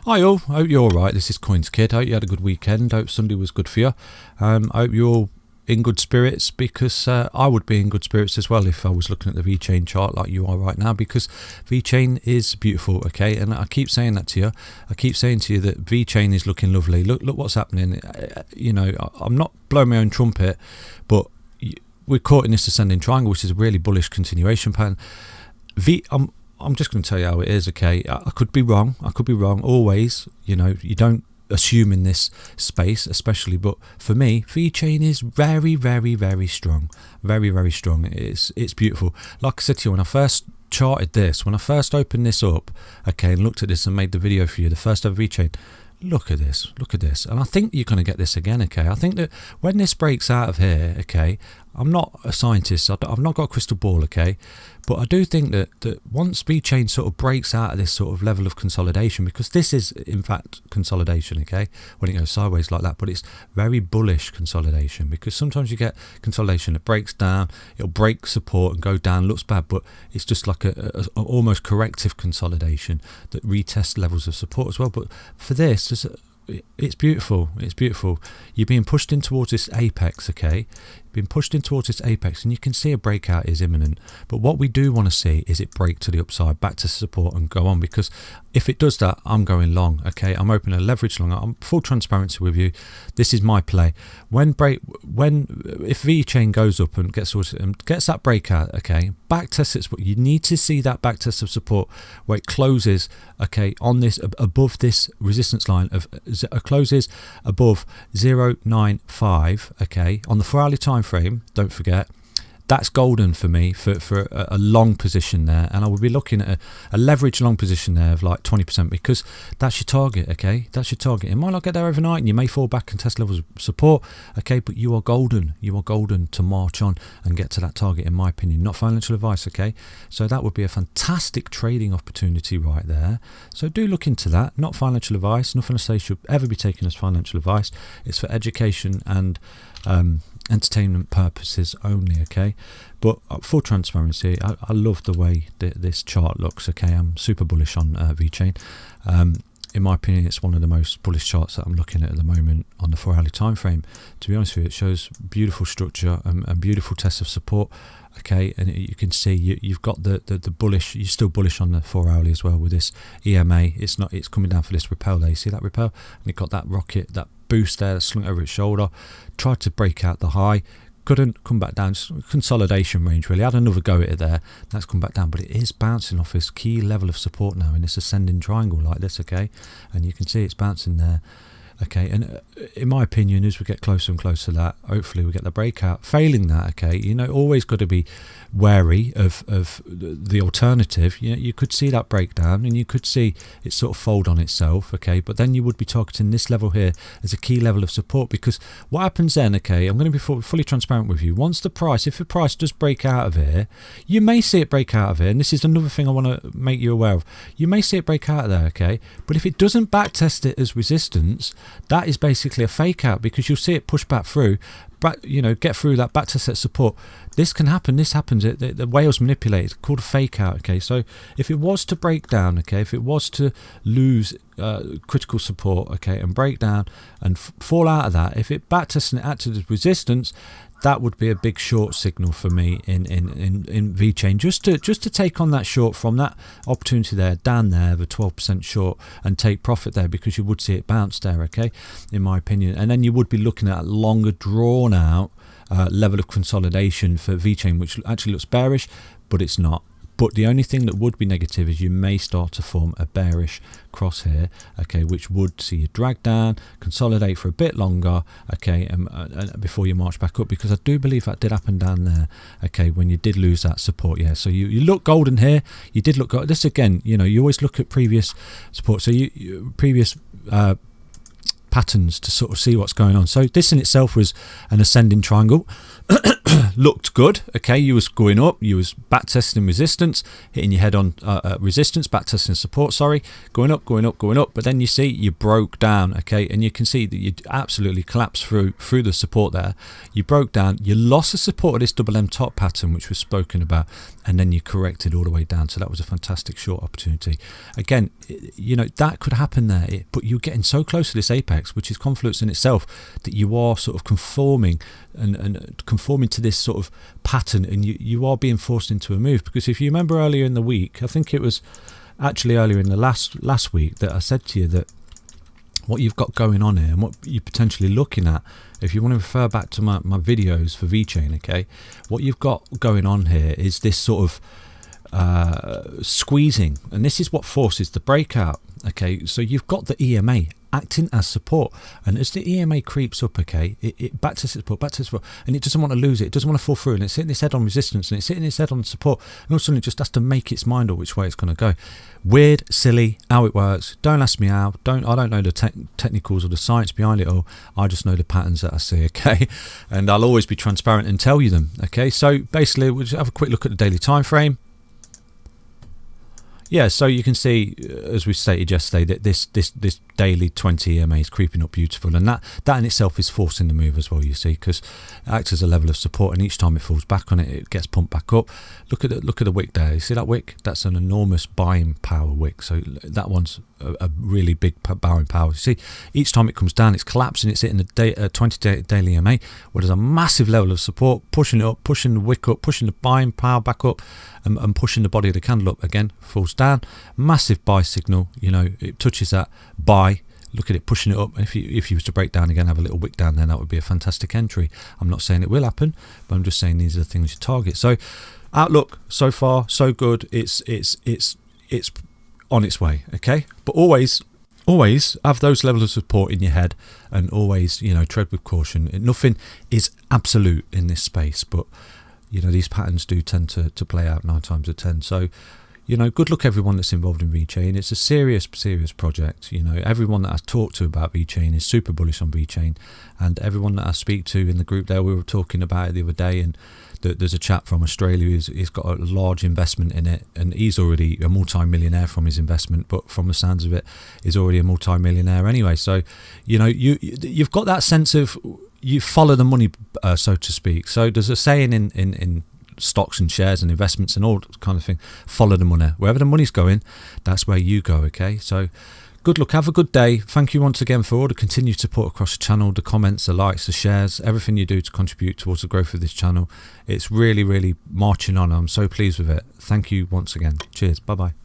Hi all, hope you're alright. This is CoinsKid. Hope you had a good weekend. Hope Sunday was good for you. Hope you're all in good spirits, because I would be in good spirits as well if I was looking at the Vechain chart like you are right now, because Vechain is beautiful, okay? And I keep saying that to you. I keep saying to you that Vechain is looking lovely. Look what's happening. You know, I'm not blowing my own trumpet, but we're caught in this ascending triangle, which is a really bullish continuation pattern. I'm just going to tell you how it is, okay? I could be wrong. Always, you know, you don't assume in this space, especially. But for me, Vechain is very, very, very strong. Very, very strong. It's beautiful. Like I said to you, when I first charted this, when I first opened this up, okay, and looked at this and made the video for you, the first ever Vechain, look at this. And I think you're going to get this again, okay? I think that when this breaks out of here, okay, I'm not a scientist, I've not got a crystal ball, okay, but I do think that once Vechain sort of breaks out of this sort of level of consolidation, because this is in fact consolidation, okay, when it goes sideways like that, but it's very bullish consolidation, because sometimes you get consolidation that breaks down, it'll break support and go down, looks bad, but it's just like a almost corrective consolidation that retests levels of support as well. But for this, it's beautiful. You're being pushed in towards this apex, okay? Being pushed in towards this apex, and you can see a breakout is imminent. But what we do want to see is it break to the upside, back to support, and go on. Because if it does that, I'm going long, okay? I'm opening a leverage long. I'm full transparency with you. This is my play. If Vechain goes up and gets that breakout, okay, back test it. You need to see that back test of support where it closes, okay, on this above this resistance line of closes above 0.95, okay, on the 4-hourly time frame. Don't forget, that's golden for me for a long position there, and I would be looking at a leverage long position there of like 20%, because that's your target, okay? That's your target. It might not get there overnight, and you may fall back and test levels of support, okay, but you are golden. You are golden to march on and get to that target, in my opinion. Not financial advice, okay? So that would be a fantastic trading opportunity right there. So do look into that. Not financial advice. Nothing I say should ever be taken as financial advice. It's for education and entertainment purposes only, okay? But full transparency, I love the way this chart looks, okay? I'm super bullish on Vechain. In my opinion, it's one of the most bullish charts that I'm looking at the moment on the 4-hourly time frame. To be honest with you, it shows beautiful structure and beautiful tests of support, okay? And you can see you've got the bullish. You're still bullish on the 4-hourly as well with this EMA. It's coming down for this repel there. You see that repel, and it got that rocket, that boost there, that slung over its shoulder, tried to break out the high, couldn't, come back down. Consolidation range, really. Had another go at it there, that's come back down, but it is bouncing off its key level of support now in this ascending triangle like this, okay? And you can see it's bouncing there, okay? And in my opinion, as we get closer and closer to that, hopefully we get the breakout. Failing that, okay, you know, always got to be wary of the alternative. You know, you could see that breakdown and you could see it sort of fold on itself, okay, but then you would be targeting this level here as a key level of support, because what happens then, okay, I'm going to be fully transparent with you. Once if the price does break out of here, you may see it break out of here, and this is another thing I want to make you aware of. You may see it break out of there, okay, but if it doesn't backtest it as resistance, that is basically a fake out, because you'll see it push back through, you know, get through that back to set support. This can happen. This happens. The whales manipulate. It's called a fake out, okay? So if it was to break down, okay, if it was to lose critical support, okay, and break down and fall out of that, if it backtests and it acted as resistance, that would be a big short signal for me in Vechain, just to take on that short from that opportunity there, down there, the 12% short, and take profit there, because you would see it bounce there, okay, in my opinion. And then you would be looking at a longer drawn out level of consolidation for Vechain, which actually looks bearish, but it's not. But the only thing that would be negative is you may start to form a bearish cross here, okay, which would see you drag down, consolidate for a bit longer, okay, and before you march back up, because I do believe that did happen down there, okay, when you did lose that support, yeah. So you look golden here. You did look golden. This again, you know, you always look at previous support, so previous patterns to sort of see what's going on. So this in itself was an ascending triangle. looked good. Okay, you was going up, you was back testing resistance, hitting your head on resistance, back testing support, sorry, going up, but then you see you broke down. Okay, and you can see that you absolutely collapsed through the support there. You broke down, you lost the support of this double M top pattern, which was spoken about, and then you corrected all the way down. So that was a fantastic short opportunity. Again, you know, that could happen there, but you're getting so close to this apex, which is confluence in itself, that you are sort of conforming and conforming to this sort of pattern, and you are being forced into a move. Because if you remember earlier in the week, I think it was actually earlier in the last week, that I said to you that what you've got going on here and what you're potentially looking at, if you want to refer back to my videos for Vechain, okay, what you've got going on here is this sort of squeezing, and this is what forces the breakout. Okay, so you've got the EMA acting as support, and as the EMA creeps up, okay, it back to support, and it doesn't want to lose it, doesn't want to fall through, and it's hitting its head on resistance, and it's hitting its head on support, and all of a sudden it just has to make its mind up which way it's going to go. Weird, silly, how it works. Don't ask me how. I don't know the technicals or the science behind it all. I just know the patterns that I see, okay, and I'll always be transparent and tell you them. Okay, so basically we'll just have a quick look at the daily time frame. Yeah, so you can see, as we stated yesterday, that this daily 20 EMA is creeping up beautiful, and that in itself is forcing the move as well, you see, because it acts as a level of support, and each time it falls back on it, it gets pumped back up. Look at the wick there. You see that wick? That's an enormous buying power wick. So that one's a really big buying power. You see, each time it comes down, it's collapsing. It's hitting the 20 daily EMA, where there's a massive level of support, pushing it up, pushing the wick up, pushing the buying power back up, and pushing the body of the candle up. Again, falls down, massive buy signal. You know, it touches that buy. Look at it pushing it up. If you was to break down again, have a little wick down there, that would be a fantastic entry. I'm not saying it will happen, but I'm just saying these are the things you target. So outlook so far so good. It's on its way. Okay, but always have those levels of support in your head, and always, you know, tread with caution. Nothing is absolute in this space, but you know, these patterns do tend to play out 9 times out of 10. So, you know, good luck everyone that's involved in Vechain. It's a serious project. You know, everyone that I talk to about Vechain is super bullish on Vechain, and everyone that I speak to in the group there, we were talking about it the other day, and there's a chap from Australia who's got a large investment in it, and he's already a multi-millionaire from his investment, but from the sounds of it, is already a multi-millionaire anyway. So, you know, you've got that sense of, you follow the money, so to speak. So there's a saying in stocks and shares and investments and all kind of thing, follow the money. Wherever the money's going, that's where you go. Okay, so good luck, have a good day. Thank you once again for all the continued support across the channel, the comments, the likes, the shares, everything you do to contribute towards the growth of this channel. It's really marching on. I'm so pleased with it. Thank you once again. Cheers. Bye bye.